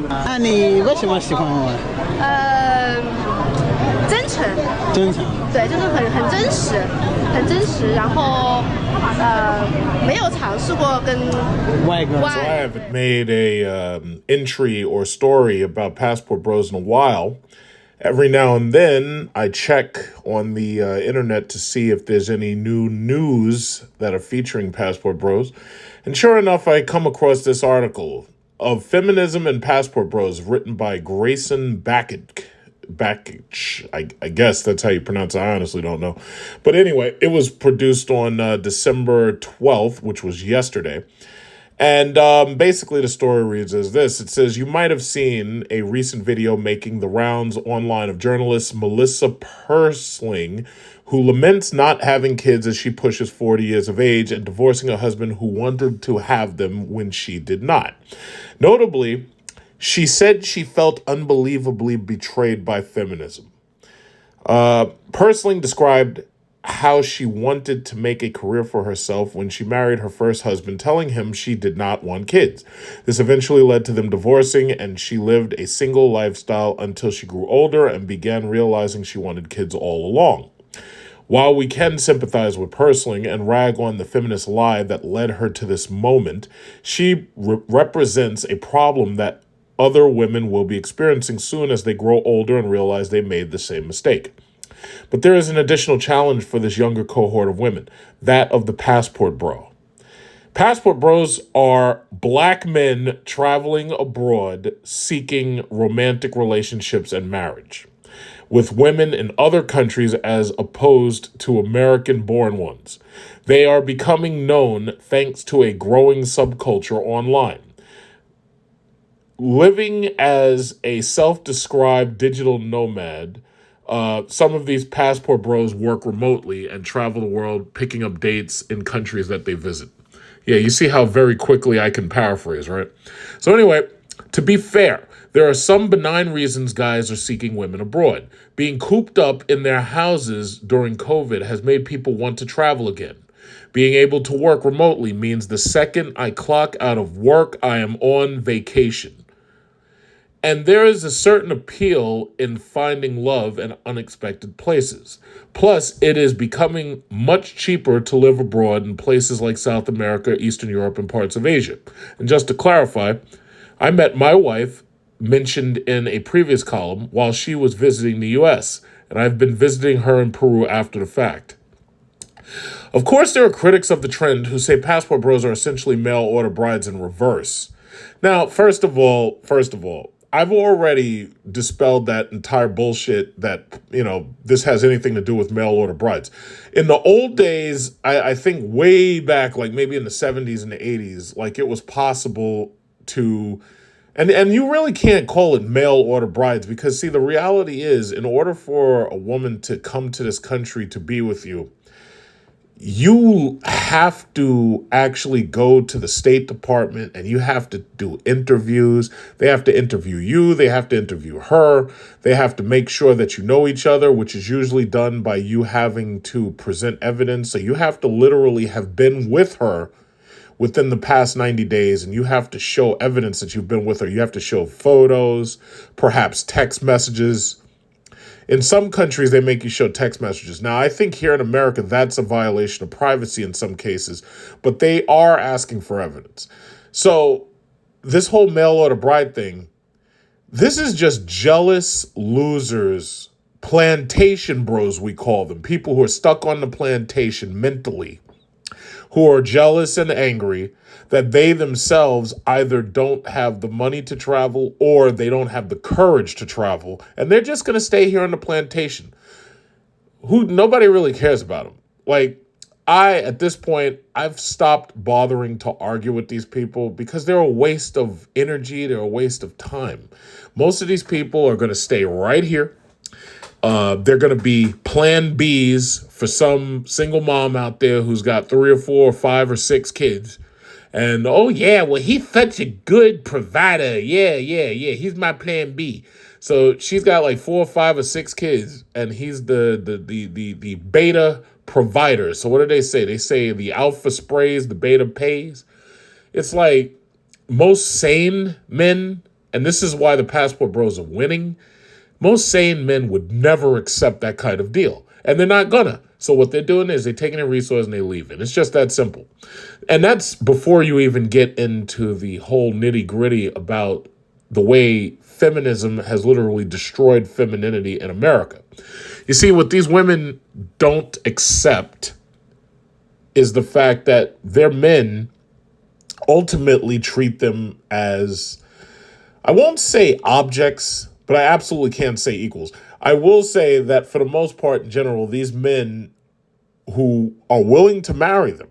那你为什么喜欢我？呃，真诚，真诚。对，就是很真实，很真实，然后没有尝试过跟外国人。So I haven't made a entry or story about Passport Bros in a while. Every now and then, I check on the internet to see if there's any new news that are featuring Passport Bros. And sure enough, I come across this article of Feminism and Passport Bros written by Grayson Bakich. I guess that's how you pronounce it. I honestly don't know. But anyway, it was produced on December 12th, which was yesterday. And basically the story reads as this. It says, you might have seen a recent video making the rounds online of journalist Melissa Persling, who laments not having kids as she pushes 40 years of age and divorcing a husband who wanted to have them when she did not. Notably, she said she felt unbelievably betrayed by feminism. Persling described how she wanted to make a career for herself when she married her first husband, telling him she did not want kids. This eventually led to them divorcing, and she lived a single lifestyle until she grew older and began realizing she wanted kids all along. While we can sympathize with Persling and rag on the feminist lie that led her to this moment, she represents a problem that other women will be experiencing soon as they grow older and realize they made the same mistake. But there is an additional challenge for this younger cohort of women, that of the passport bro. Passport bros are black men traveling abroad seeking romantic relationships and marriage with women in other countries as opposed to American-born ones. They are becoming known thanks to a growing subculture online. Living as a self-described digital nomad, some of these passport bros work remotely and travel the world picking up dates in countries that they visit. Yeah, you see how very quickly I can paraphrase, right? So anyway, to be fair, there are some benign reasons guys are seeking women abroad. Being cooped up in their houses during COVID has made people want to travel again. Being able to work remotely means the second I clock out of work, I am on vacation. And there is a certain appeal in finding love in unexpected places. Plus, it is becoming much cheaper to live abroad in places like South America, Eastern Europe, and parts of Asia. And just to clarify, I met my wife, mentioned in a previous column, while she was visiting the U.S., and I've been visiting her in Peru after the fact. Of course, there are critics of the trend who say passport bros are essentially mail order brides in reverse. Now, first of all, I've already dispelled that entire bullshit that, this has anything to do with mail order brides. In the old days, I think way back, like maybe in the 70s and the 80s, like it was possible to, and you really can't call it mail order brides because, see, the reality is in order for a woman to come to this country to be with you, you have to actually go to the State Department and you have to do interviews. They have to interview you. They have to interview her. They have to make sure that you know each other, which is usually done by you having to present evidence. So you have to literally have been with her within the past 90 days, and you have to show evidence that you've been with her. You have to show photos, perhaps text messages. In some countries, they make you show text messages. Now, I think here in America, that's a violation of privacy in some cases, but they are asking for evidence. So this whole mail order bride thing, this is just jealous losers, plantation bros, we call them, people who are stuck on the plantation mentally, who are jealous and angry that they themselves either don't have the money to travel or they don't have the courage to travel, and they're just going to stay here on the plantation. Nobody really cares about them. Like, at this point, I've stopped bothering to argue with these people because they're a waste of energy, they're a waste of time. Most of these people are going to stay right here. They're going to be plan Bs for some single mom out there who's got 3 or 4 or 5 or 6 kids. And, oh, yeah, well, he's such a good provider. Yeah. He's my plan B. So she's got like 4 or 5 or 6 kids, and he's the beta provider. So what do they say? They say the alpha sprays, the beta pays. It's like most sane men and this is why the passport bros are winning, most sane men would never accept that kind of deal. And they're not gonna. So what they're doing is they're taking a resource and they leave it. It's just that simple. And that's before you even get into the whole nitty gritty about the way feminism has literally destroyed femininity in America. You see, what these women don't accept is the fact that their men ultimately treat them as, I won't say objects, but I absolutely can't say equals. I will say that for the most part, in general, these men who are willing to marry them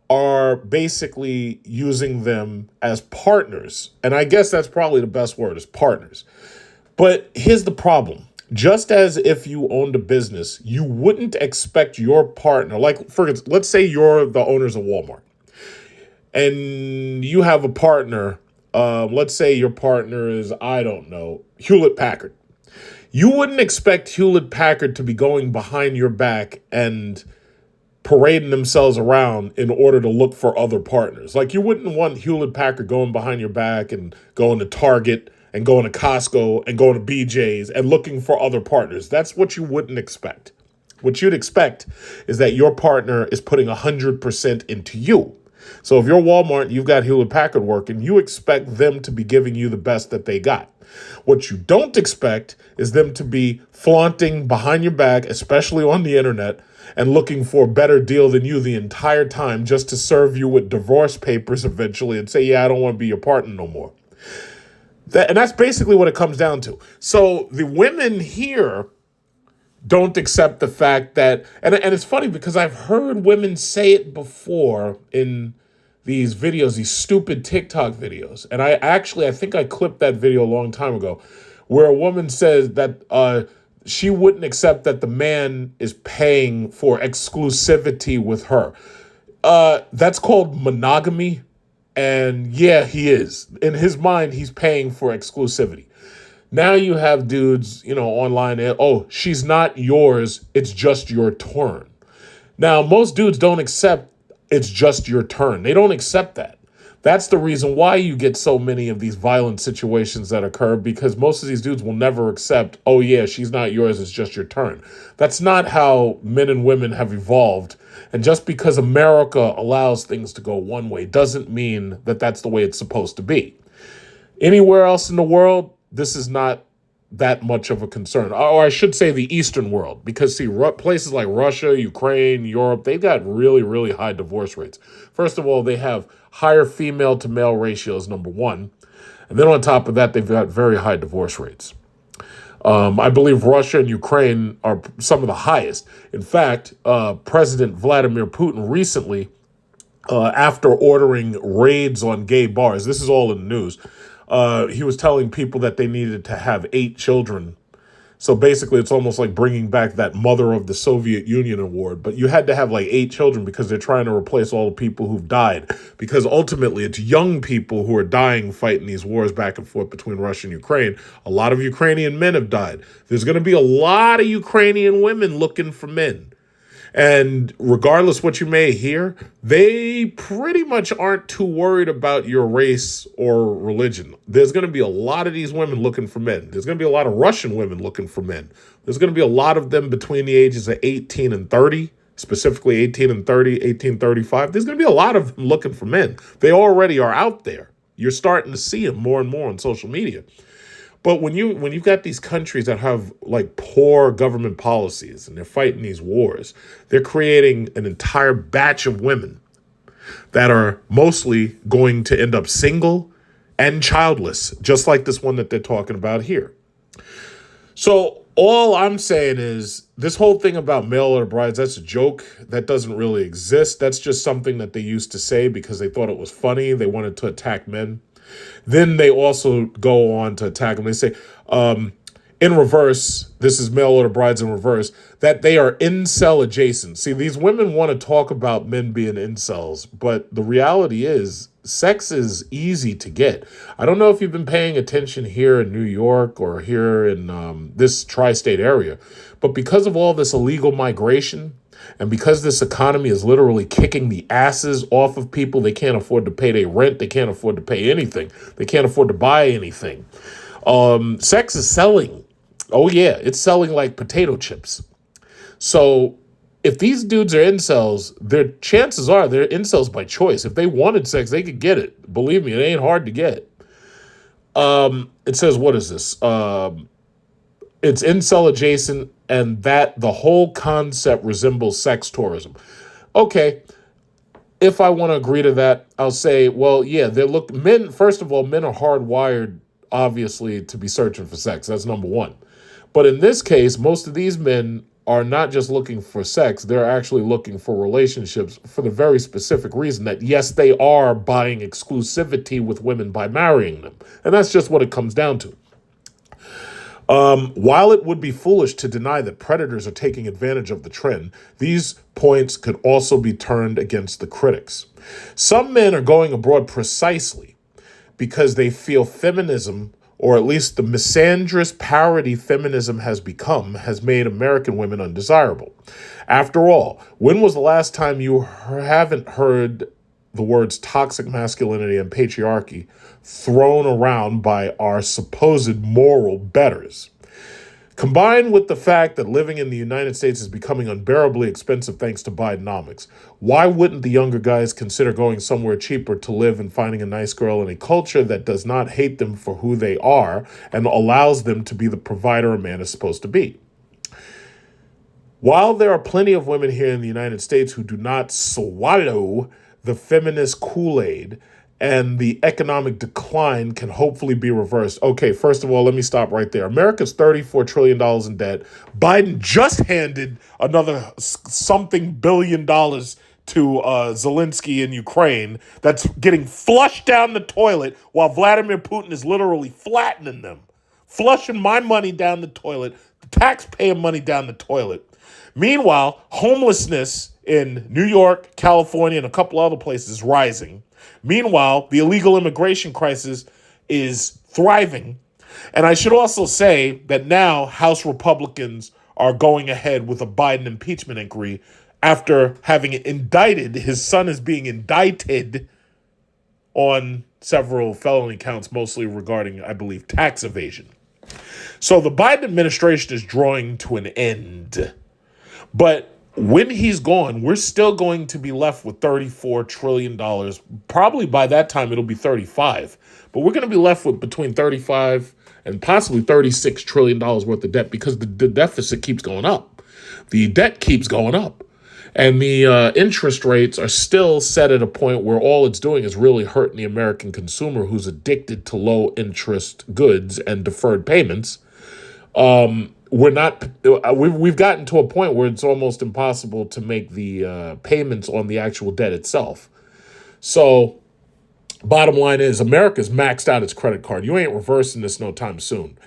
are basically using them as partners. And I guess that's probably the best word, is partners. But here's the problem. Just as if you owned a business, you wouldn't expect your partner, like, for instance, let's say you're the owners of Walmart and you have a partner. Let's say your partner is, I don't know, Hewlett Packard. You wouldn't expect Hewlett Packard to be going behind your back and parading themselves around in order to look for other partners. Like, you wouldn't want Hewlett Packard going behind your back and going to Target and going to Costco and going to BJ's and looking for other partners. That's what you wouldn't expect. What you'd expect is that your partner is putting 100% into you. So if you're Walmart and you've got Hewlett Packard working, you expect them to be giving you the best that they got. What you don't expect is them to be flaunting behind your back, especially on the internet, and looking for a better deal than you the entire time just to serve you with divorce papers eventually and say, yeah, I don't want to be your partner no more. And that's basically what it comes down to. So the women here don't accept the fact that, and it's funny because I've heard women say it before in these videos, these stupid TikTok videos. And I think I clipped that video a long time ago where a woman says that she wouldn't accept that the man is paying for exclusivity with her. That's called monogamy. And yeah, he is. In his mind, he's paying for exclusivity. Now you have dudes, online, oh, she's not yours, it's just your turn. Now, most dudes don't accept it's just your turn. They don't accept that. That's the reason why you get so many of these violent situations that occur, because most of these dudes will never accept, oh yeah, she's not yours, it's just your turn. That's not how men and women have evolved. And just because America allows things to go one way doesn't mean that that's the way it's supposed to be. Anywhere else in the world, this is not that much of a concern. Or I should say the Eastern world, because see, places like Russia, Ukraine, Europe, they've got really, really high divorce rates. First of all, they have higher female to male ratios, number one. And then on top of that, they've got very high divorce rates. I believe Russia and Ukraine are some of the highest. In fact, President Vladimir Putin recently, after ordering raids on gay bars, this is all in the news, he was telling people that they needed to have 8 children. So basically, it's almost like bringing back that Mother of the Soviet Union award. But you had to have like 8 children because they're trying to replace all the people who've died. Because ultimately, it's young people who are dying fighting these wars back and forth between Russia and Ukraine. A lot of Ukrainian men have died. There's going to be a lot of Ukrainian women looking for men. And regardless what you may hear, they pretty much aren't too worried about your race or religion. There's going to be a lot of these women looking for men. There's going to be a lot of Russian women looking for men. There's going to be a lot of them between the ages of 18 and 30, specifically 18 and 30, 18, 35. There's going to be a lot of them looking for men. They already are out there. You're starting to see them more and more on social media. But when you've got these countries that have like poor government policies and they're fighting these wars, they're creating an entire batch of women that are mostly going to end up single and childless, just like this one that they're talking about here. So all I'm saying is this whole thing about mail order brides, that's a joke. That doesn't really exist. That's just something that they used to say because they thought it was funny. They wanted to attack men. Then they also go on to attack them. They say, in reverse, this is mail order brides in reverse, that they are incel adjacent. See, these women want to talk about men being incels, but the reality is sex is easy to get. I don't know if you've been paying attention here in New York or here in this tri-state area, but because of all this illegal migration and because this economy is literally kicking the asses off of people, they can't afford to pay their rent, they can't afford to pay anything, they can't afford to buy anything. Sex is selling. Oh yeah, it's selling like potato chips. So if these dudes are incels, their chances are they're incels by choice. If they wanted sex, they could get it. Believe me, it ain't hard to get. It says, what is this? It's incel adjacent, and that the whole concept resembles sex tourism. Okay, if I want to agree to that, I'll say, well, yeah, men. First of all, men are hardwired, obviously, to be searching for sex. That's number one. But in this case, most of these men are not just looking for sex, they're actually looking for relationships for the very specific reason that, yes, they are buying exclusivity with women by marrying them. And that's just what it comes down to. While it would be foolish to deny that predators are taking advantage of the trend, these points could also be turned against the critics. Some men are going abroad precisely because they feel feminism, or at least the misandrous parody feminism has made American women undesirable. After all, when was the last time you haven't heard the words toxic masculinity and patriarchy thrown around by our supposed moral betters? Combined with the fact that living in the United States is becoming unbearably expensive thanks to Bidenomics, why wouldn't the younger guys consider going somewhere cheaper to live and finding a nice girl in a culture that does not hate them for who they are and allows them to be the provider a man is supposed to be? While there are plenty of women here in the United States who do not swallow the feminist Kool-Aid, and the economic decline can hopefully be reversed. Okay, first of all, let me stop right there. America's $34 trillion in debt. Biden just handed another something billion dollars to Zelensky in Ukraine that's getting flushed down the toilet while Vladimir Putin is literally flattening them. Flushing my money down the toilet, the taxpayer money down the toilet. Meanwhile, homelessness in New York, California, and a couple other places is rising. Meanwhile, the illegal immigration crisis is thriving. And I should also say that now House Republicans are going ahead with a Biden impeachment inquiry after having indicted. His son is being indicted on several felony counts, mostly regarding, I believe, tax evasion. So the Biden administration is drawing to an end. But when he's gone, we're still going to be left with $34 trillion. Probably by that time, it'll be 35. But we're going to be left with between 35 and possibly $36 trillion worth of debt because the deficit keeps going up. The debt keeps going up. And the interest rates are still set at a point where all it's doing is really hurting the American consumer who's addicted to low interest goods and deferred payments. We've gotten to a point where it's almost impossible to make the payments on the actual debt itself. So bottom line is America's maxed out its credit card. You ain't reversing this no time soon.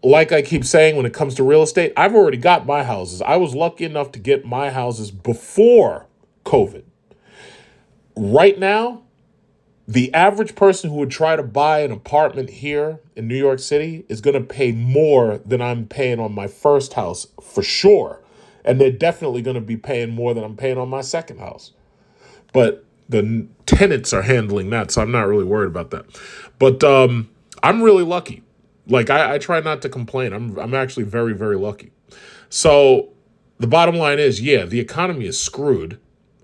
Like I keep saying, when it comes to real estate, I've already got my houses. I was lucky enough to get my houses before COVID. Right now, the average person who would try to buy an apartment here in New York City is going to pay more than I'm paying on my first house for sure. And they're definitely going to be paying more than I'm paying on my second house. But the tenants are handling that, so I'm not really worried about that. But I'm really lucky. Like, I try not to complain. I'm actually very, very lucky. So the bottom line is, yeah, the economy is screwed,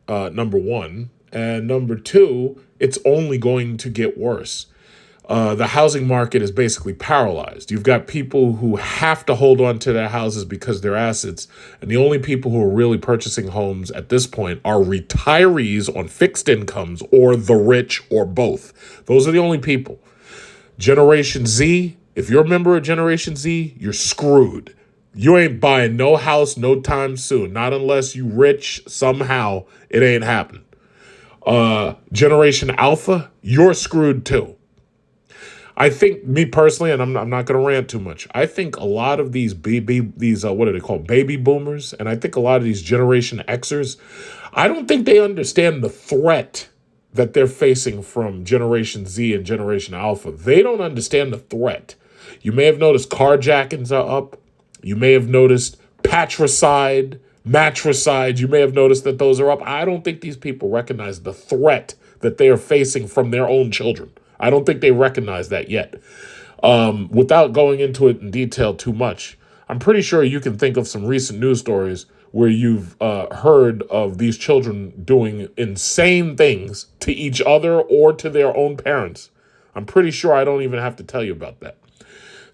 number one. And number two, it's only going to get worse. The housing market is basically paralyzed. You've got people who have to hold on to their houses because they're assets. And the only people who are really purchasing homes at this point are retirees on fixed incomes or the rich or both. Those are the only people. Generation Z, if you're a member of Generation Z, you're screwed. You ain't buying no house no time soon. Not unless you rich somehow. It ain't happening. Generation Alpha, you're screwed too. I think, me personally, and I'm not going to rant too much, I think a lot of these what are they called, baby boomers, and I think a lot of these Generation Xers, I don't think they understand the threat that they're facing from Generation Z and Generation Alpha. They don't understand the threat. You may have noticed carjackings are up. You may have noticed patricide, matricide. You may have noticed that those are up. I don't think these people recognize the threat that they are facing from their own children. I don't think they recognize that yet. Without going into it in detail too much, I'm pretty sure you can think of some recent news stories where you've heard of these children doing insane things to each other or to their own parents. I'm pretty sure I don't even have to tell you about that.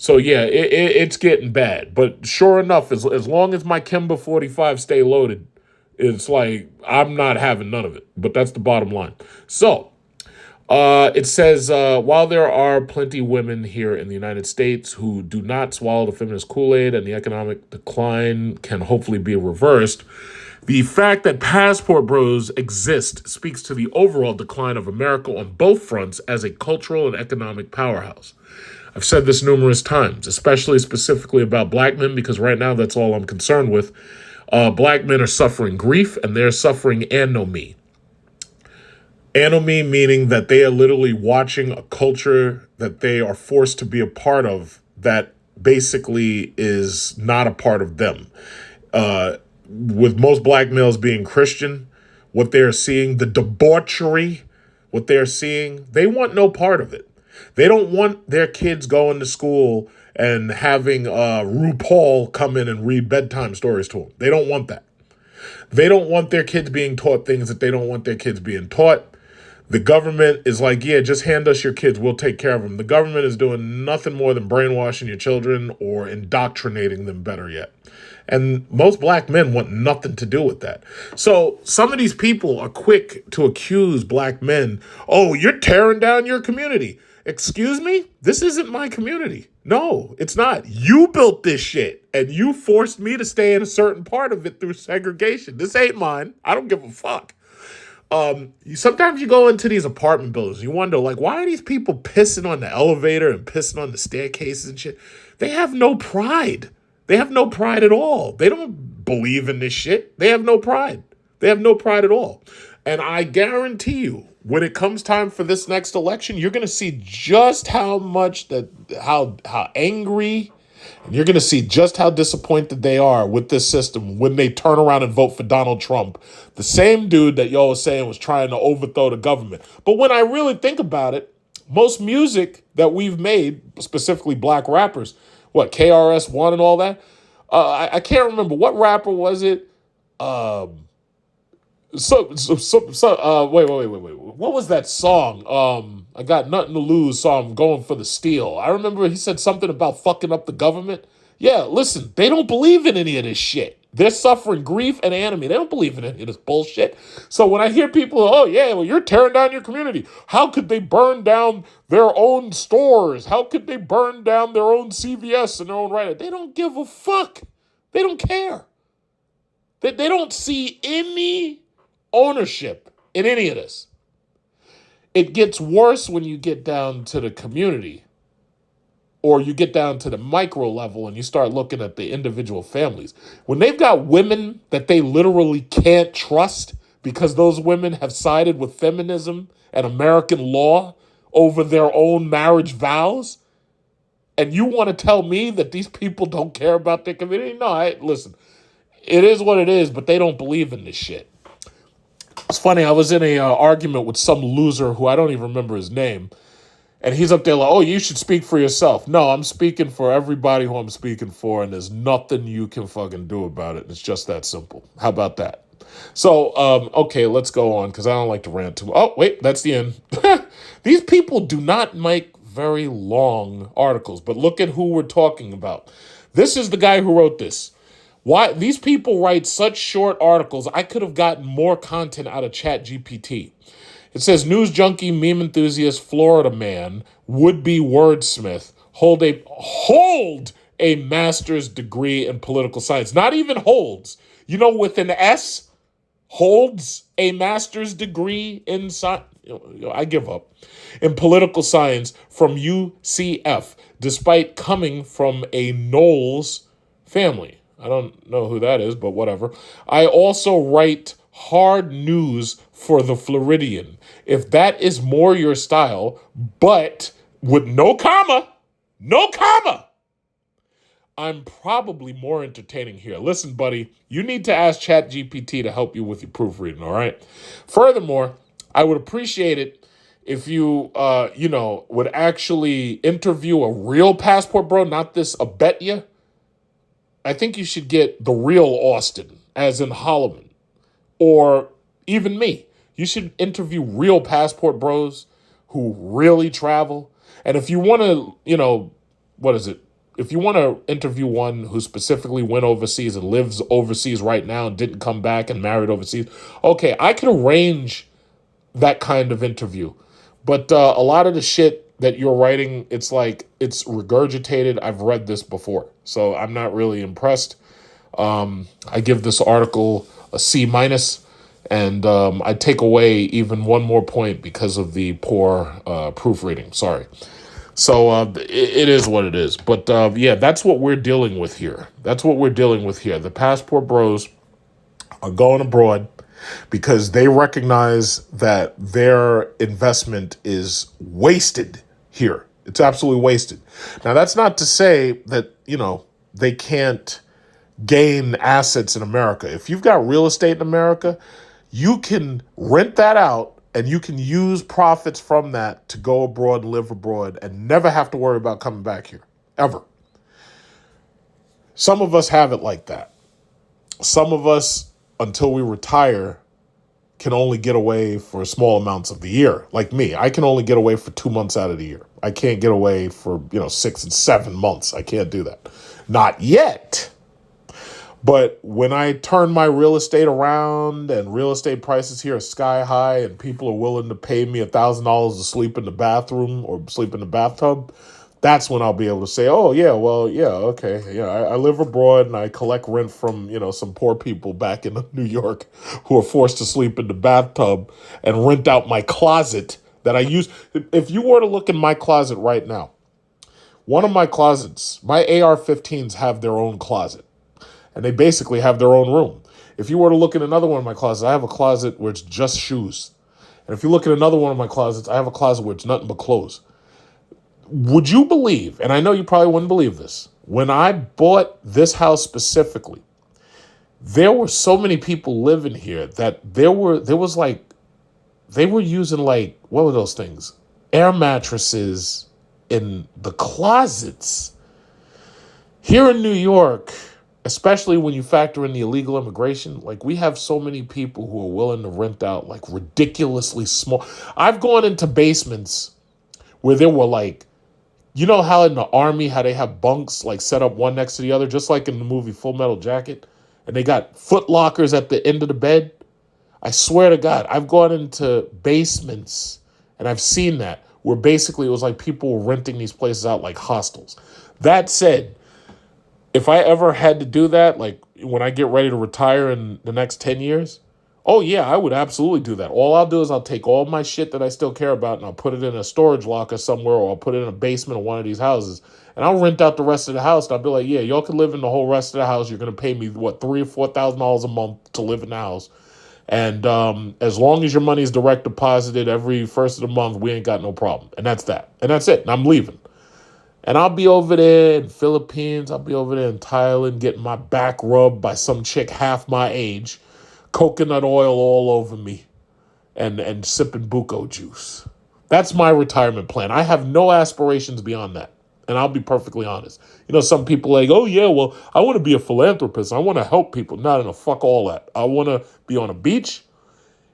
So yeah, it's getting bad. But sure enough, as long as my Kimba 45 stay loaded, it's like I'm not having none of it. But that's the bottom line. So it says, while there are plenty women here in the United States who do not swallow the feminist Kool-Aid and the economic decline can hopefully be reversed, the fact that passport bros exist speaks to the overall decline of America on both fronts as a cultural and economic powerhouse. I've said this numerous times, especially specifically about black men, because right now that's all I'm concerned with. Black men are suffering grief and they're suffering anomie. Anomie meaning that they are literally watching a culture that they are forced to be a part of that basically is not a part of them. With most black males being Christian, what they're seeing, the debauchery, what they're seeing, they want no part of it. They don't want their kids going to school and having RuPaul come in and read bedtime stories to them. They don't want that. They don't want their kids being taught things that they don't want their kids being taught. The government is like, yeah, just hand us your kids. We'll take care of them. The government is doing nothing more than brainwashing your children or indoctrinating them, better yet. And most black men want nothing to do with that. So some of these people are quick to accuse black men. Oh, you're tearing down your community. Excuse me? This isn't my community. No, it's not. You built this shit and you forced me to stay in a certain part of it through segregation. This ain't mine. I don't give a fuck. Sometimes you go into these apartment buildings, you wonder, like, why are these people pissing on the elevator and pissing on the staircases and shit? They have no pride. They have no pride at all. They don't believe in this shit. They have no pride. They have no pride at all. And I guarantee you, when it comes time for this next election, you're going to see just how much how angry, and you're going to see just how disappointed they are with this system when they turn around and vote for Donald Trump, the same dude that y'all was saying was trying to overthrow the government. But when I really think about it, most music that we've made, specifically black rappers, what, KRS-One and all that, I can't remember. What rapper was it? Wait. What was that song? I got nothing to lose, so I'm going for the steal. I remember he said something about fucking up the government. Yeah, listen, they don't believe in any of this shit. They're suffering grief and anomie. They don't believe in any of this bullshit. So when I hear people, oh yeah, well, you're tearing down your community. How could they burn down their own stores? How could they burn down their own CVS and their own right? They don't give a fuck. They don't care. They don't see any ownership in any of this. It gets worse when you get down to the community or you get down to the micro level and you start looking at the individual families. When they've got women that they literally can't trust because those women have sided with feminism and American law over their own marriage vows, and you want to tell me that these people don't care about their community? No, listen, it is what it is, but they don't believe in this shit. It's funny, I was in a argument with some loser who I don't even remember his name, and he's up there like, oh, you should speak for yourself. No, I'm speaking for everybody who I'm speaking for, and there's nothing you can fucking do about it. It's just that simple. How about that? So, okay, let's go on, because I don't like to rant too much. Oh, wait, that's the end. These people do not make very long articles, but look at who we're talking about. This is the guy who wrote this. Why these people write such short articles? I could have gotten more content out of ChatGPT. It says news junkie, meme enthusiast, Florida man, would-be wordsmith, hold a master's degree in political science. Not even holds. You know, with an S, holds a master's degree in science. I give up. In political science from UCF, despite coming from a Knowles family. I don't know who that is, but whatever. I also write hard news for the Floridian. If that is more your style, but with no comma, I'm probably more entertaining here. Listen, buddy, you need to ask ChatGPT to help you with your proofreading, all right? Furthermore, I would appreciate it if you, would actually interview a real passport bro, not this I bet you. I think you should get the real Austin, as in Holloman, or even me. You should interview real passport bros who really travel. And if you want to, if you want to interview one who specifically went overseas and lives overseas right now and didn't come back and married overseas, okay, I can arrange that kind of interview. But a lot of the shit that you're writing, it's like it's regurgitated. I've read this before, so I'm not really impressed. I give this article a C minus, and I take away even one more point because of the poor proofreading. Sorry. So it is what it is. But that's what we're dealing with here. The passport bros are going abroad because they recognize that their investment is wasted here. It's absolutely wasted. Now, that's not to say that, they can't gain assets in America. If you've got real estate in America, you can rent that out and you can use profits from that to go abroad and live abroad and never have to worry about coming back here, ever. Some of us have it like that. Some of us, until we retire, can only get away for small amounts of the year. Like me, I can only get away for 2 months out of the year. I can't get away for, 6 and 7 months. I can't do that. Not yet. But when I turn my real estate around and real estate prices here are sky high and people are willing to pay me $1,000 to sleep in the bathroom or sleep in the bathtub, that's when I'll be able to say, oh, yeah, well, yeah, okay. Yeah, I live abroad and I collect rent from, some poor people back in New York who are forced to sleep in the bathtub and rent out my closet that I use. If you were to look in my closet right now, one of my closets, my AR-15s have their own closet. And they basically have their own room. If you were to look at another one of my closets, I have a closet where it's just shoes. And if you look at another one of my closets, I have a closet where it's nothing but clothes. Would you believe, and I know you probably wouldn't believe this, when I bought this house specifically, there were so many people living here that they were using what were those things? Air mattresses in the closets. Here in New York, especially when you factor in the illegal immigration, we have so many people who are willing to rent out ridiculously small. I've gone into basements where there were how in the Army, how they have bunks set up one next to the other, just like in the movie Full Metal Jacket, and they got foot lockers at the end of the bed. I swear to God, I've gone into basements and I've seen that where basically it was like people were renting these places out like hostels. That said, if I ever had to do that, when I get ready to retire in the next 10 years, oh yeah, I would absolutely do that. All I'll do is I'll take all my shit that I still care about and I'll put it in a storage locker somewhere, or I'll put it in a basement of one of these houses, and I'll rent out the rest of the house. And I'll be like, yeah, y'all can live in the whole rest of the house. You're going to pay me, $3,000 or $4,000 a month to live in the house. And as long as your money is direct deposited every first of the month, we ain't got no problem. And that's that. And that's it. And I'm leaving. And I'll be over there in Philippines. I'll be over there in Thailand getting my back rubbed by some chick half my age, coconut oil all over me, and sipping buko juice. That's my retirement plan. I have no aspirations beyond that. And I'll be perfectly honest. Some people oh, yeah, well, I want to be a philanthropist. I want to help people. No, fuck all that. I want to be on a beach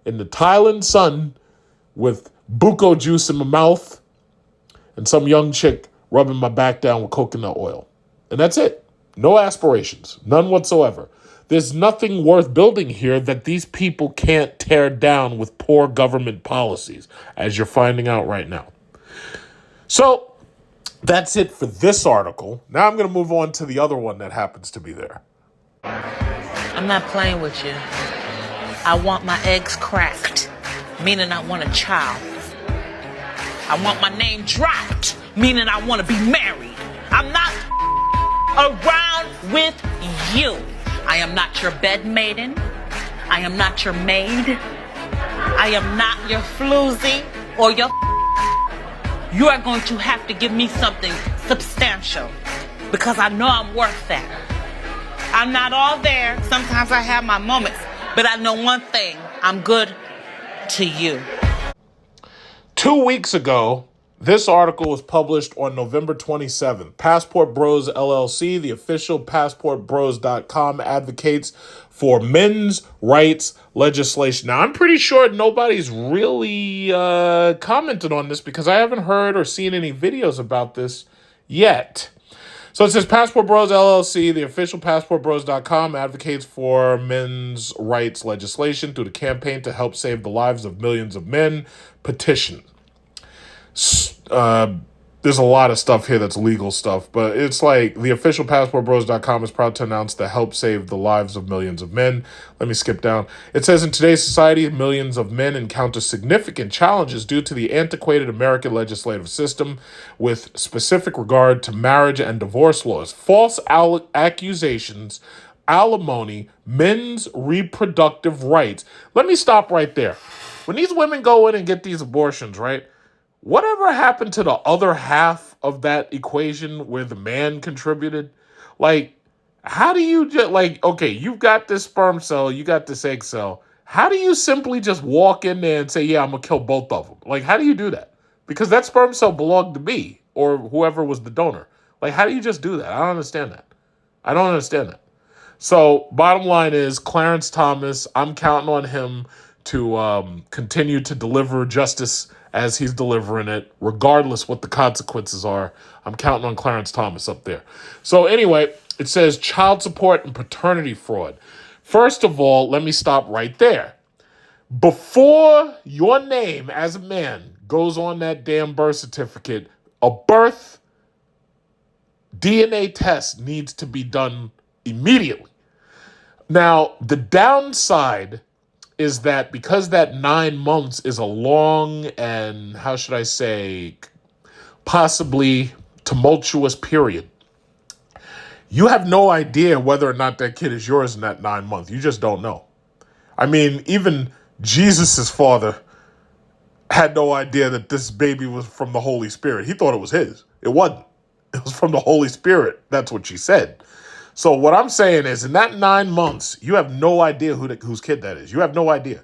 in the Thailand sun with buko juice in my mouth and some young chick rubbing my back down with coconut oil. And that's it. No aspirations. None whatsoever. There's nothing worth building here that these people can't tear down with poor government policies, as you're finding out right now. So that's it for this article. Now I'm going to move on to the other one that happens to be there. I'm not playing with you. I want my eggs cracked, meaning I want a child. I want my name dropped, meaning I want to be married. I'm not around with you. I am not your bed maiden. I am not your maid. I am not your floozy or your. You are going to have to give me something substantial because I know I'm worth that. I'm not all there. Sometimes I have my moments, but I know one thing. I'm good to you. 2 weeks ago, this article was published on November 27th. Passport Bros LLC, the official passportbros.com, advocates for men's rights legislation. Now, I'm pretty sure nobody's really commented on this because I haven't heard or seen any videos about this yet. So it says Passport Bros LLC, the official passportbros.com, advocates for men's rights legislation through the campaign to help save the lives of millions of men. Petition. There's a lot of stuff here that's legal stuff, but it's like the official passportbros.com is proud to announce to help save the lives of millions of men. Let me skip down. It says in today's society, millions of men encounter significant challenges due to the antiquated American legislative system with specific regard to marriage and divorce laws, false accusations, alimony, men's reproductive rights. Let me stop right there. When these women go in and get these abortions, right? Whatever happened to the other half of that equation where the man contributed? Like, how do you just, like, okay, you've got this sperm cell, you got this egg cell. How do you simply just walk in there and say, yeah, I'm going to kill both of them? Like, how do you do that? Because that sperm cell belonged to me or whoever was the donor. Like, how do you just do that? I don't understand that. I don't understand that. So, bottom line is, Clarence Thomas, I'm counting on him to continue to deliver justice as he's delivering it, regardless what the consequences are. I'm counting on Clarence Thomas up there. So anyway, it says child support and paternity fraud. First of all, let me stop right there. Before your name as a man goes on that damn birth certificate, a birth DNA test needs to be done immediately. Now, the downside is that because that 9 months is a long and, how should I say, possibly tumultuous period, you have no idea whether or not that kid is yours in that 9 months. You just don't know. I mean, even Jesus's father had no idea that this baby was from the Holy Spirit. He thought it was his. It wasn't. It was from the Holy Spirit. That's what she said. So what I'm saying is, in that 9 months, you have no idea whose kid that is. You have no idea.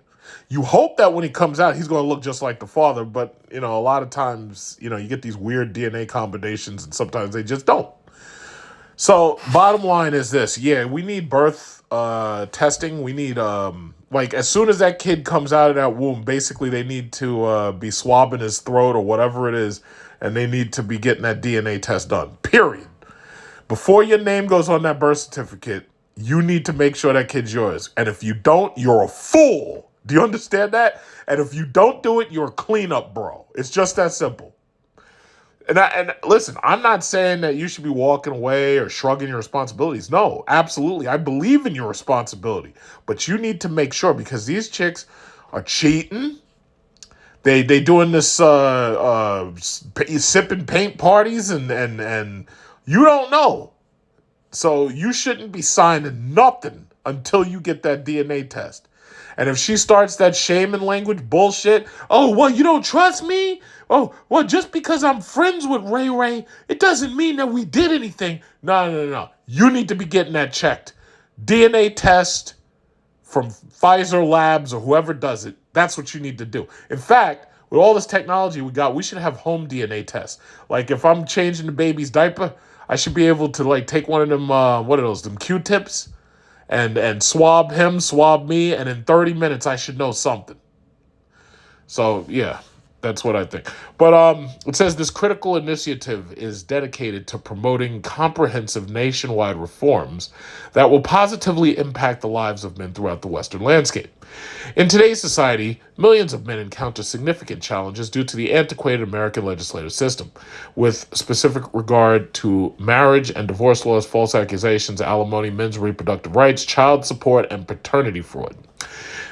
You hope that when he comes out, he's going to look just like the father. But, a lot of times, you get these weird DNA combinations, and sometimes they just don't. So bottom line is this. Yeah, we need birth testing. We need, as soon as that kid comes out of that womb, basically they need to be swabbing his throat or whatever it is, and they need to be getting that DNA test done, period. Before your name goes on that birth certificate, you need to make sure that kid's yours. And if you don't, you're a fool. Do you understand that? And if you don't do it, you're a cleanup bro. It's just that simple. And listen, I'm not saying that you should be walking away or shrugging your responsibilities. No, absolutely. I believe in your responsibility. But you need to make sure, because these chicks are cheating. They doing this sipping paint parties and you don't know. So you shouldn't be signing nothing until you get that DNA test. And if she starts that shaming language bullshit, oh, well, you don't trust me? Oh, well, just because I'm friends with Ray Ray, it doesn't mean that we did anything. No. You need to be getting that checked. DNA test from Pfizer Labs or whoever does it. That's what you need to do. In fact, with all this technology we got, we should have home DNA tests. Like if I'm changing the baby's diaper, I should be able to take one of them, them Q-tips and swab him, swab me, and in 30 minutes I should know something. So, yeah, that's what I think. But it says this critical initiative is dedicated to promoting comprehensive nationwide reforms that will positively impact the lives of men throughout the Western landscape. In today's society, millions of men encounter significant challenges due to the antiquated American legislative system, with specific regard to marriage and divorce laws, false accusations, alimony, men's reproductive rights, child support, and paternity fraud.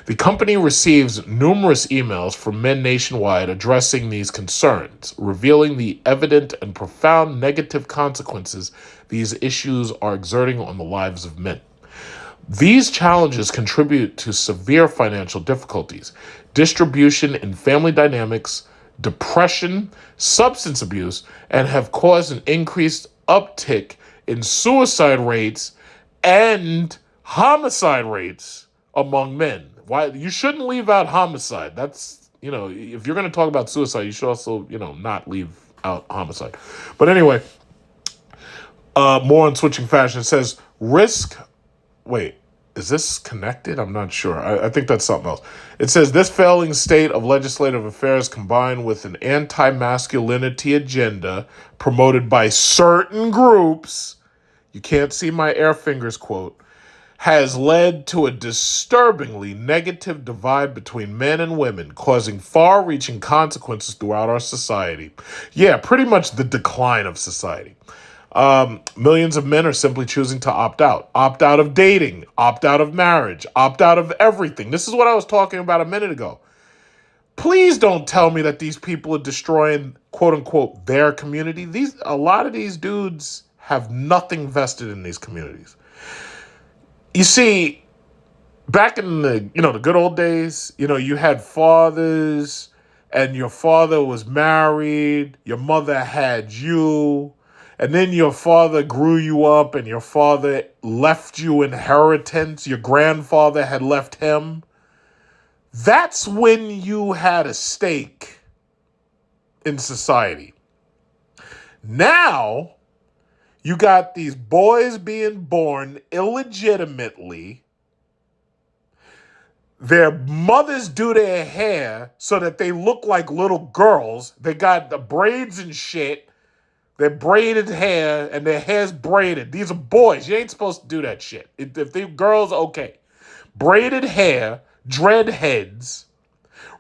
The company receives numerous emails from men nationwide addressing these concerns, revealing the evident and profound negative consequences these issues are exerting on the lives of men. These challenges contribute to severe financial difficulties, distribution in family dynamics, depression, substance abuse, and have caused an increased uptick in suicide rates and homicide rates among men. Why you shouldn't leave out homicide. That's, if you're going to talk about suicide, you should also, not leave out homicide. But anyway, more on switching fashion. It says risk. Wait, is this connected? I'm not sure. I think that's something else. It says this failing state of legislative affairs combined with an anti-masculinity agenda promoted by certain groups, you can't see my air fingers quote, has led to a disturbingly negative divide between men and women, causing far-reaching consequences throughout our society. Yeah, pretty much the decline of society. Millions of men are simply choosing to opt out of dating, opt out of marriage, opt out of everything. This is what I was talking about a minute ago. Please don't tell me that these people are destroying, quote unquote, their community. A lot of these dudes have nothing vested in these communities. You see, back in the good old days, you had fathers and your father was married, your mother had you, and then your father grew you up and your father left you inheritance. Your grandfather had left him. That's when you had a stake in society. Now, you got these boys being born illegitimately. Their mothers do their hair so that they look like little girls. They got the braids and shit. They're braided hair, and their hair's braided. These are boys. You ain't supposed to do that shit. If they're girls, okay. Braided hair, dread heads,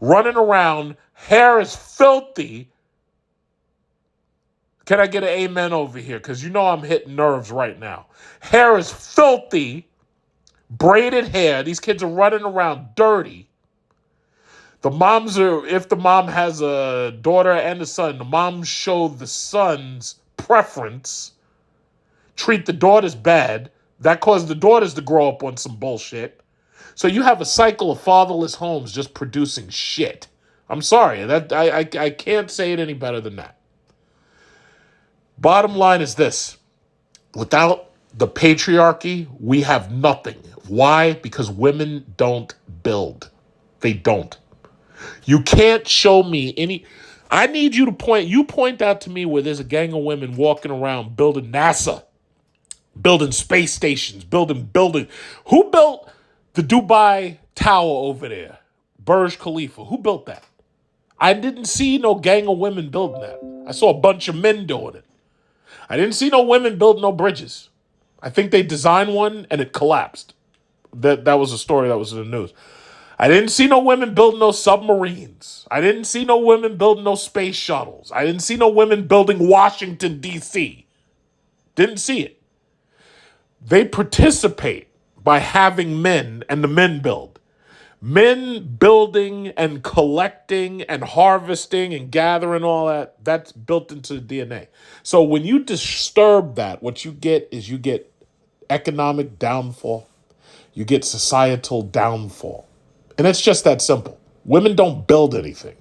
running around, hair is filthy. Can I get an amen over here? Because I'm hitting nerves right now. Hair is filthy, braided hair. These kids are running around dirty. If the mom has a daughter and a son, the moms show the son's preference, treat the daughters bad. That caused the daughters to grow up on some bullshit. So you have a cycle of fatherless homes just producing shit. I'm sorry, I can't say it any better than that. Bottom line is this. Without the patriarchy, we have nothing. Why? Because women don't build. They don't. You can't show me any. I need you to point out to me where there's a gang of women walking around building NASA, building space stations, building. Who built the Dubai Tower over there? Burj Khalifa. Who built that? I didn't see no gang of women building that. I saw a bunch of men doing it. I didn't see no women building no bridges. I think they designed one and it collapsed. That was a story that was in the news. I didn't see no women building no submarines. I didn't see no women building no space shuttles. I didn't see no women building Washington, D.C. Didn't see it. They participate by having men, and the men build. Men building and collecting and harvesting and gathering all that, that's built into the DNA. So when you disturb that, what you get is economic downfall. You get societal downfall. And it's just that simple. Women don't build anything.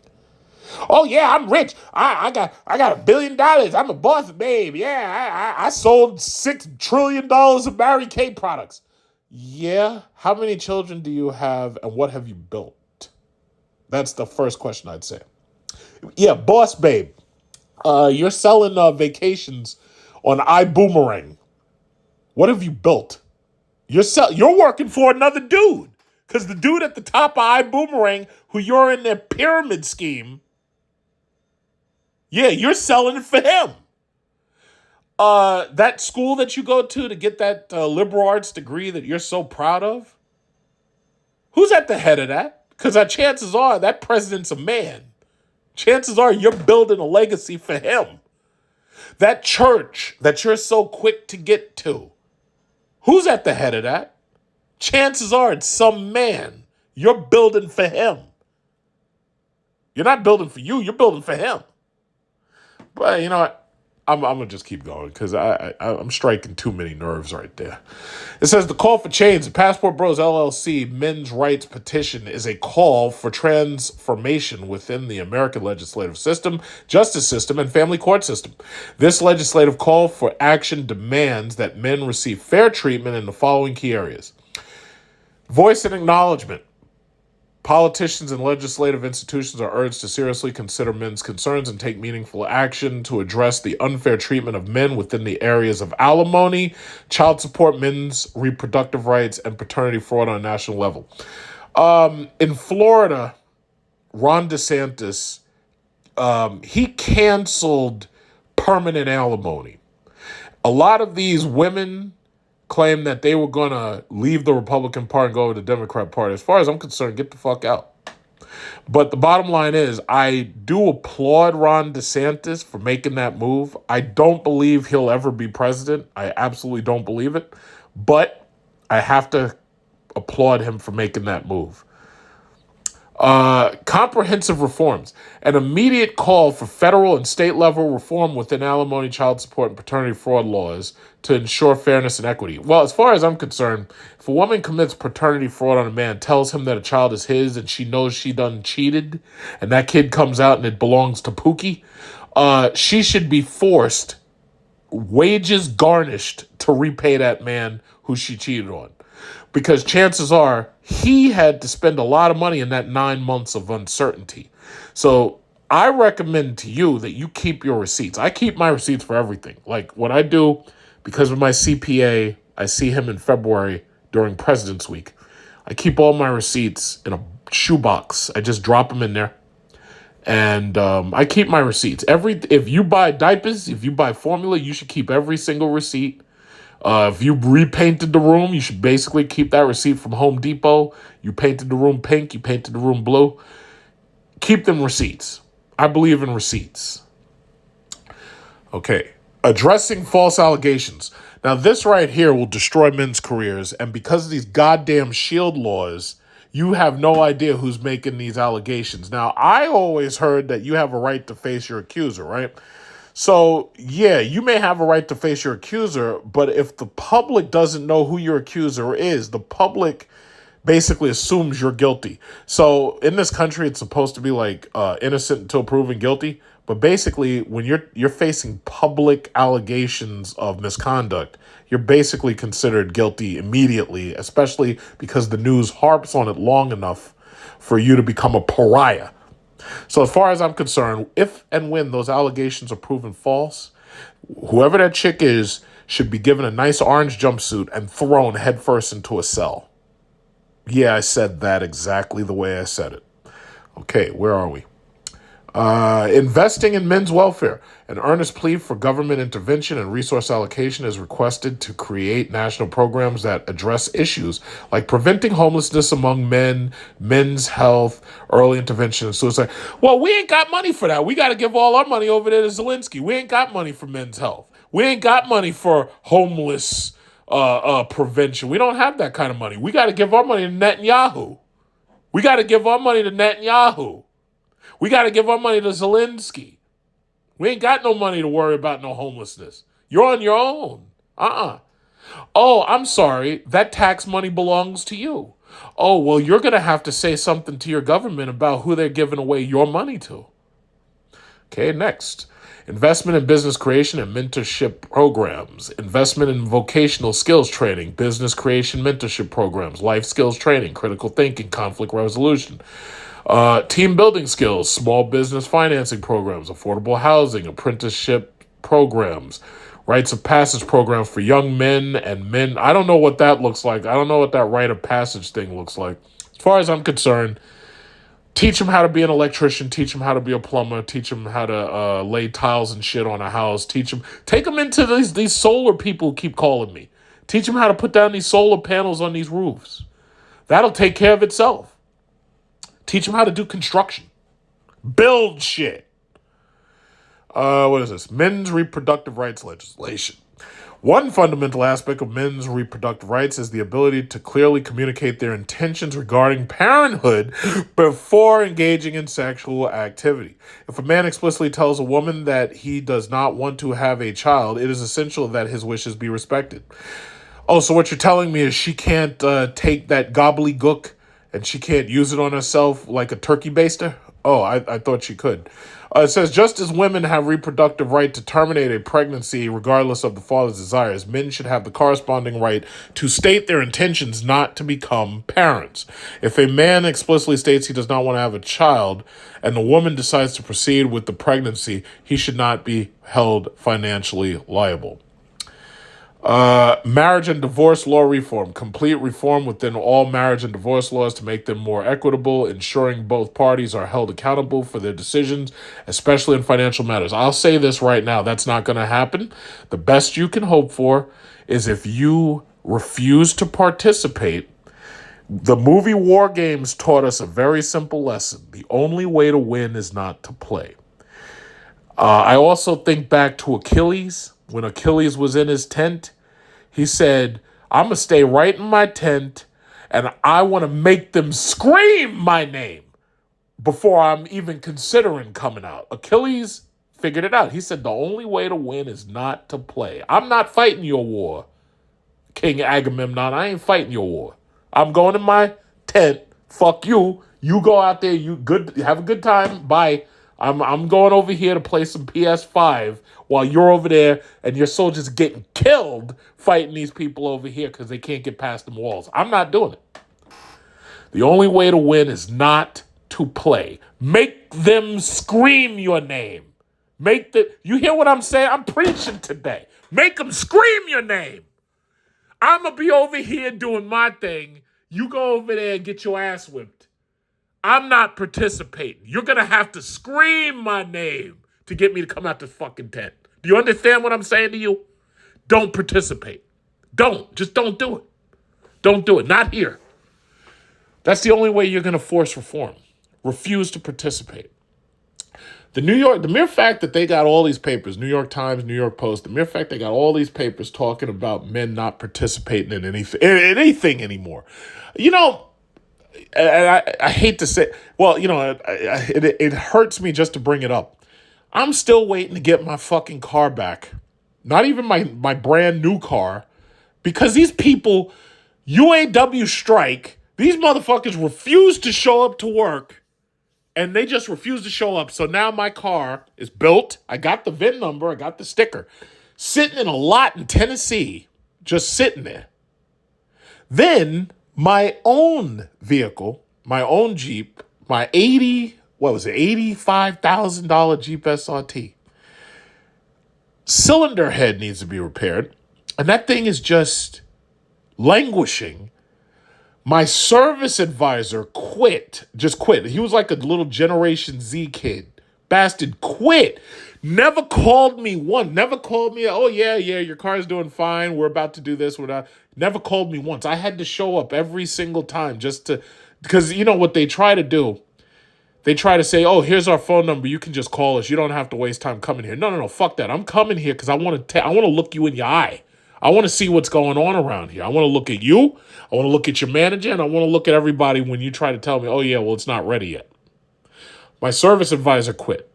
Oh yeah, I'm rich. I got $1 billion. I'm a boss, babe. Yeah, I sold $6 trillion of Mary Kay products. Yeah, how many children do you have and what have you built? That's the first question I'd say. Yeah, boss babe. You're selling vacations on iBoomerang. What have you built? You're working for another dude. Because the dude at the top of iBoomerang, who you're in their pyramid scheme, yeah, you're selling it for him. That school that you go to get that liberal arts degree that you're so proud of, who's at the head of that? Because chances are that president's a man. Chances are you're building a legacy for him. That church that you're so quick to get to, who's at the head of that? Chances are it's some man. You're building for him. You're not building for you. You're building for him. But you know what? I'm gonna just keep going because I'm striking too many nerves right there. It says the call for change. The Passport Bros LLC men's rights petition is a call for transformation within the American legislative system, justice system, and family court system. This legislative call for action demands that men receive fair treatment in the following key areas: voice and acknowledgement. Politicians and legislative institutions are urged to seriously consider men's concerns and take meaningful action to address the unfair treatment of men within the areas of alimony, child support, men's reproductive rights, and paternity fraud on a national level. In Florida, Ron DeSantis, he canceled permanent alimony. A lot of these women claim that they were going to leave the Republican Party and go to the Democrat Party. As far as I'm concerned, get the fuck out. But the bottom line is, I do applaud Ron DeSantis for making that move. I don't believe he'll ever be president. I absolutely don't believe it. But I have to applaud him for making that move. Comprehensive reforms. An immediate call for federal and state level reform within alimony, child support, and paternity fraud laws to ensure fairness and equity. Well, as far as I'm concerned, if a woman commits paternity fraud on a man, tells him that a child is his and she knows she done cheated, and that kid comes out and it belongs to Pookie, she should be forced, wages garnished, to repay that man who she cheated on. Because chances are he had to spend a lot of money in that 9 months of uncertainty. So I recommend to you that you keep your receipts. I keep my receipts for everything. Like what I do, because of my CPA, I see him in February during President's Week. I keep all my receipts in a shoebox. I just drop them in there. And I keep my receipts. If you buy diapers, if you buy formula, you should keep every single receipt. If you repainted the room, you should basically keep that receipt from Home Depot. You painted the room pink, you painted the room blue. Keep them receipts. I believe in receipts. Okay. Addressing false allegations. Now, this right here will destroy men's careers. And because of these goddamn shield laws, you have no idea who's making these allegations. Now, I always heard that you have a right to face your accuser, right? So, yeah, you may have a right to face your accuser, but if the public doesn't know who your accuser is, the public basically assumes you're guilty. So, in this country, it's supposed to be like innocent until proven guilty. But basically, when you're facing public allegations of misconduct, you're basically considered guilty immediately, especially because the news harps on it long enough for you to become a pariah. So as far as I'm concerned, if and when those allegations are proven false, whoever that chick is should be given a nice orange jumpsuit and thrown headfirst into a cell. Yeah, I said that exactly the way I said it. Okay, where are we? Investing in men's welfare. An earnest plea for government intervention and resource allocation is requested to create national programs that address issues like preventing homelessness among men, men's health, early intervention, and suicide. Well, we ain't got money for that. We got to give all our money over there to Zelensky. We ain't got money for men's health. We ain't got money for homeless prevention. We don't have that kind of money. We got to give our money to Netanyahu. We got to give our money to Netanyahu. We got to give our money to Zelensky. We ain't got no money to worry about no homelessness. You're on your own. Oh, I'm sorry. That tax money belongs to you. Oh, well, you're going to have to say something to your government about who they're giving away your money to. Okay, next. Investment in business creation and mentorship programs. Investment in vocational skills training, business creation mentorship programs, life skills training, critical thinking, conflict resolution. Team building skills, small business financing programs, affordable housing, apprenticeship programs, rites of passage programs for young men and men. I don't know what that looks like. I don't know what that rite of passage thing looks like. As far as I'm concerned, teach them how to be an electrician, teach them how to be a plumber, teach them how to lay tiles and shit on a house, take them into these solar people who keep calling me. Teach them how to put down these solar panels on these roofs. That'll take care of itself. Teach them how to do construction. Build shit. What is this? Men's reproductive rights legislation. One fundamental aspect of men's reproductive rights is the ability to clearly communicate their intentions regarding parenthood before engaging in sexual activity. If a man explicitly tells a woman that he does not want to have a child, it is essential that his wishes be respected. Oh, so what you're telling me is she can't take that gobbledygook and she can't use it on herself like a turkey baster? Oh, I thought she could. It says, just as women have reproductive right to terminate a pregnancy regardless of the father's desires, men should have the corresponding right to state their intentions not to become parents. If a man explicitly states he does not want to have a child and the woman decides to proceed with the pregnancy, he should not be held financially liable. Marriage and divorce law reform. Complete reform within all marriage and divorce laws to make them more equitable, ensuring both parties are held accountable for their decisions, especially in financial matters. I'll say this right now. That's not going to happen. The best you can hope for is if you refuse to participate. The movie War Games taught us a very simple lesson. The only way to win is not to play. I also think back to Achilles. When Achilles was in his tent, he said, I'm going to stay right in my tent and I want to make them scream my name before I'm even considering coming out. Achilles figured it out. He said, the only way to win is not to play. I'm not fighting your war, King Agamemnon. I ain't fighting your war. I'm going in my tent. Fuck you. You go out there. You good. Have a good time. Bye. I'm going over here to play some PS5 while you're over there and your soldiers getting killed fighting these people over here because they can't get past them walls. I'm not doing it. The only way to win is not to play. Make them scream your name. You hear what I'm saying? I'm preaching today. Make them scream your name. I'm going to be over here doing my thing. You go over there and get your ass whipped. I'm not participating. You're going to have to scream my name to get me to come out the fucking tent. Do you understand what I'm saying to you? Don't participate. Just don't do it. Don't do it. Not here. That's the only way you're going to force reform. Refuse to participate. The mere fact that they got all these papers, New York Times, New York Post, the mere fact they got all these papers talking about men not participating in anything anymore. You know, and I hate to say, well, you know, it hurts me just to bring it up. I'm still waiting to get my fucking car back. Not even my brand new car. Because these people, UAW strike, these motherfuckers refuse to show up to work. And they just refuse to show up. So now my car is built. I got the VIN number. I got the sticker. Sitting in a lot in Tennessee. Just sitting there. Then my own vehicle, my own Jeep, my $85,000 Jeep SRT. Cylinder head needs to be repaired. And that thing is just languishing. My service advisor just quit. He was like a little Generation Z kid. Bastard quit. Never called me once. Never called me, oh yeah, your car's doing fine. We're about to do this. Never called me once. I had to show up every single time because you know what they try to do? They try to say, oh, here's our phone number. You can just call us. You don't have to waste time coming here. No, fuck that. I'm coming here because I want to look you in your eye. I want to see what's going on around here. I want to look at you. I want to look at your manager. And I want to look at everybody when you try to tell me, oh, yeah, well, it's not ready yet. My service advisor quit.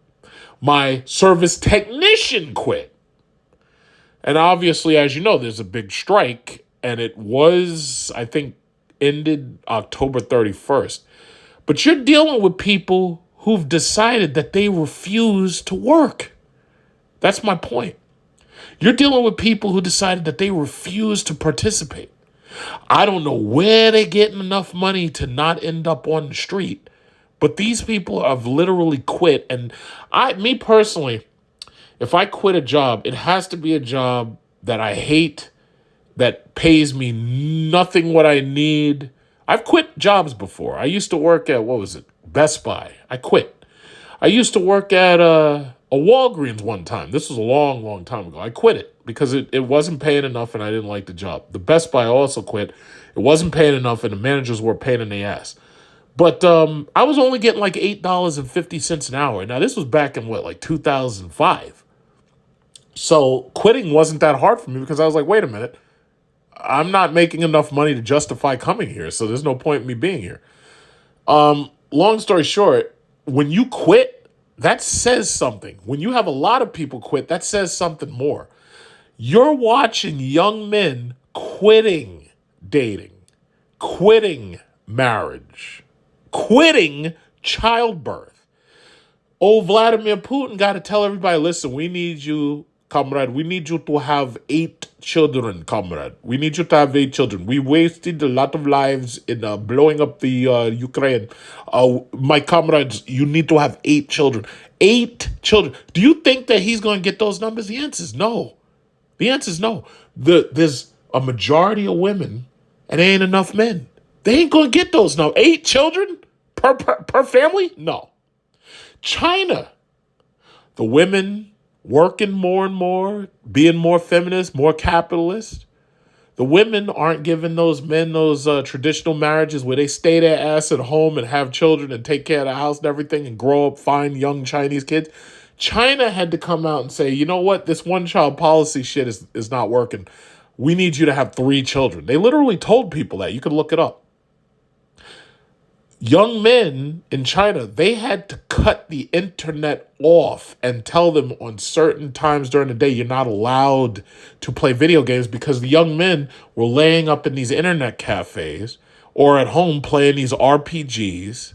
My service technician quit. And obviously, as you know, there's a big strike. And it was, I think, ended October 31st. But you're dealing with people who've decided that they refuse to work. That's my point. You're dealing with people who decided that they refuse to participate. I don't know where they're getting enough money to not end up on the street, but these people have literally quit. And me personally, if I quit a job, it has to be a job that I hate, that pays me nothing what I need. I've quit jobs before. I used to work at, Best Buy. I quit. I used to work at a Walgreens one time. This was a long, long time ago. I quit it because it wasn't paying enough and I didn't like the job. The Best Buy I also quit. It wasn't paying enough and the managers were a pain in the ass. But I was only getting like $8.50 an hour. Now, this was back in 2005. So quitting wasn't that hard for me because I was like, wait a minute, I'm not making enough money to justify coming here, so there's no point in me being here. Long story short, when you quit, that says something. When you have a lot of people quit, that says something more. You're watching young men quitting dating, quitting marriage, quitting childbirth. Oh, Vladimir Putin got to tell everybody, listen, we need you, comrade. We need you to have 8 children, comrade. We need you to have 8 children. We wasted a lot of lives in blowing up the Ukraine. My comrades, you need to have 8 children. 8 children. Do you think that he's going to get those numbers? The answer is no. The answer is no. There's a majority of women and there ain't enough men. They ain't going to get those now. 8 children per family? No. China, the women working more and more, being more feminist, more capitalist. The women aren't giving those men those traditional marriages where they stay their ass at home and have children and take care of the house and everything and grow up fine young Chinese kids. China had to come out and say, you know what, this one-child policy shit is not working. We need you to have 3 children. They literally told people that. You can look it up. Young men in China, they had to cut the internet off and tell them on certain times during the day, you're not allowed to play video games because the young men were laying up in these internet cafes or at home playing these RPGs.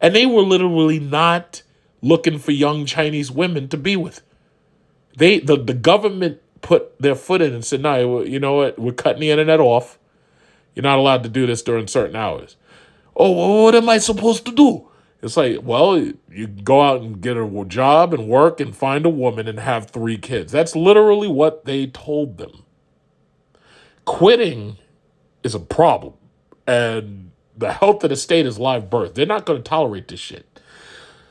And they were literally not looking for young Chinese women to be with. The government put their foot in and said, no, you know what? We're cutting the internet off. You're not allowed to do this during certain hours. Oh, well, what am I supposed to do? It's like, well, you go out and get a job and work and find a woman and have 3 kids. That's literally what they told them. Quitting is a problem. And the health of the state is live birth. They're not going to tolerate this shit.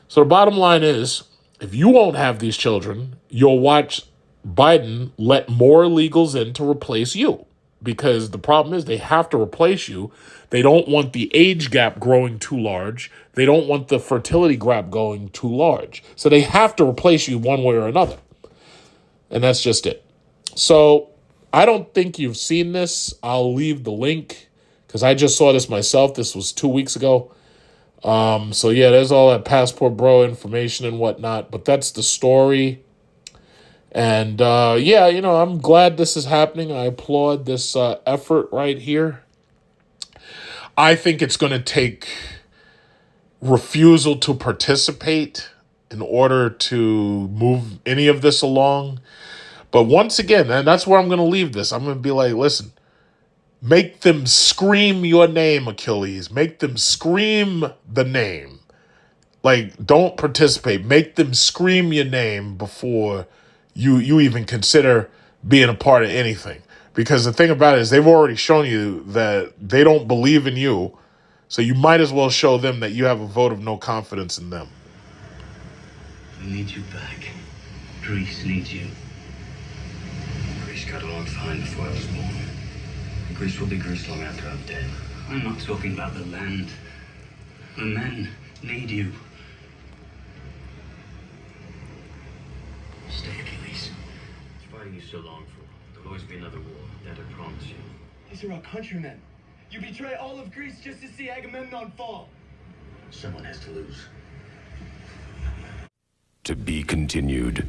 So the bottom line is, if you won't have these children, you'll watch Biden let more illegals in to replace you. Because the problem is they have to replace you. They don't want the age gap growing too large. They don't want the fertility gap going too large. So they have to replace you one way or another. And that's just it. So I don't think you've seen this. I'll leave the link because I just saw this myself. This was 2 weeks ago. So yeah, there's all that passport bro information and whatnot. But that's the story. And yeah, you know, I'm glad this is happening. I applaud this effort right here. I think it's going to take refusal to participate in order to move any of this along. But once again, and that's where I'm going to leave this. I'm going to be like, listen, make them scream your name, Achilles. Make them scream the name. Like, don't participate. Make them scream your name before you even consider being a part of anything. Because the thing about it is they've already shown you that they don't believe in you. So you might as well show them that you have a vote of no confidence in them. We need you back. Greece needs you. Greece got along fine before I was born. Greece will be Greece long after I'm dead. I'm not talking about the land. The men need you. Stay, Achilles. It's fighting you so long for. There'll always be another war. That I promise you. These are our countrymen. You betray all of Greece just to see Agamemnon fall. Someone has to lose. To be continued.